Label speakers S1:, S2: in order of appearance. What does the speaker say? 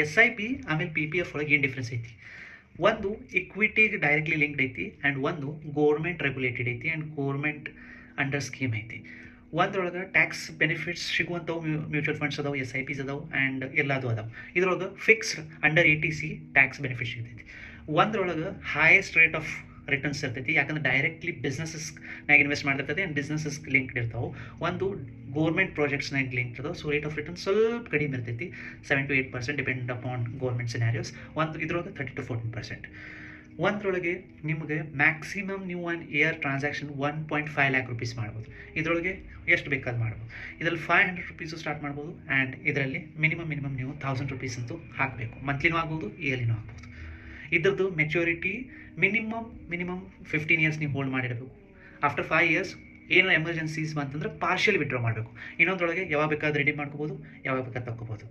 S1: S I P ಆಮೇಲೆ P P F ಒಳಗೆ ಏನು ಡಿಫ್ರೆನ್ಸ್ ಐತಿ? ಒಂದು ಇಕ್ವಿಟಿಗೆ ಡೈರೆಕ್ಟ್ಲಿ ಲಿಂಕ್ಡ್ ಐತಿ ಆ್ಯಂಡ್ ಒಂದು ಗೋರ್ಮೆಂಟ್ ರೆಗ್ಯುಲೇಟೆಡ್ ಐತಿ ಆ್ಯಂಡ್ ಗೋರ್ಮೆಂಟ್ ಅಂಡರ್ ಸ್ಕೀಮ್ ಐತಿ. ಒಂದ್ರೊಳಗೆ ಟ್ಯಾಕ್ಸ್ ಬೆನಿಫಿಟ್ಸ್ ಸಿಗುವಂಥವು ಮ್ಯೂಚುವಲ್ ಫಂಡ್ಸ್ ಅದಾವೆ, ಎಸ್ ಐ ಪಿಸ್ ಅದಾವೆ ಆ್ಯಂಡ್ ಎಲ್ಲದು ಅದಾವೆ. ಇದ್ರೊಳಗೆ fixed under ATC tax benefit ಸಿಗ್ತೈತಿ. ಒಂದ್ರೊಳಗೆ ಹೈಯೆಸ್ಟ್ ರೇಟ್ ಆಫ್ ರಿಟರ್ನ್ಸ್ ಇರ್ತೈತಿ, ಯಾಕಂದ್ರೆ ಡೈರೆಕ್ಟ್ಲಿ ಬಿಸ್ನೆಸಸ್ನಾಗ ಇನ್ವೆಸ್ಟ್ ಮಾಡಿರ್ತೈತಿ ಆ್ಯಂಡ್ ಬಿಸ್ನೆಸಸ್ ಲಿಂಕ್ಡ್ ಇರ್ತಾವೆ. ಒಂದು ಗೋರ್ಮೆಂಟ್ ಪ್ರಾಜೆಕ್ಟ್ಸ್ನಾಗ ಲಿಂಕ್ ಇರ್ತಾವೆ, ಸೊ ರೇಟ್ ಆಫ್ ರಿಟರ್ನ್ ಸ್ವಲ್ಪ ಕಡಿಮೆ ಇರ್ತೈತಿ, 7 to 8% depend upon government scenarios. ಒಂದು ಇದ್ರೊಳಗೆ 30 to 14%. ಒಂದರೊಳಗೆ ನಿಮಗೆ ಮ್ಯಾಕ್ಸಿಮಮ್ ನೀವು 1 year ಟ್ರಾನ್ಸಾಕ್ಷನ್ 1.5 lakh rupees ಮಾಡ್ಬೋದು. ಇದರೊಳಗೆ ಎಷ್ಟು ಬೇಕಾದ್ರೂ ಮಾಡ್ಬೋದು. ಇದರಲ್ಲಿ 500 rupees ಸ್ಟಾರ್ಟ್ ಮಾಡ್ಬೋದು ಆ್ಯಂಡ್ ಇದರಲ್ಲಿ ಮಿನಿಮಮ್ ನೀವು 1000 rupees ಅಂತೂ ಹಾಕಬೇಕು. ಮಂತ್ಲಿನೂ ಆಗ್ಬೋದು, ಇಯರ್ಲಿನೂ ಆಗ್ಬೋದು. ಇದ್ರದ್ದು ಮೆಚ್ಯೂರಿಟಿ ಮಿನಿಮಮ್ 15 years ನೀವು ಹೋಲ್ಡ್ ಮಾಡಿರಬೇಕು. ಆಫ್ಟರ್ 5 years ಏನೋ ಎಮರ್ಜೆನ್ಸೀಸ್ ಬಂತಂದ್ರೆ ಪಾರ್ಷಿಯಲ್ ವಿಡ್ರಾ ಮಾಡಬೇಕು. ಇನ್ನೊಂದರೊಳಗೆ ಯಾವಾಗ ಬೇಕಾದ್ರೆ ರೆಡಿ ಮಾಡ್ಕೋಬೋದು, ಯಾವಾಗ ಬೇಕಾದ್ರೆ ತಗೋಬೋದು.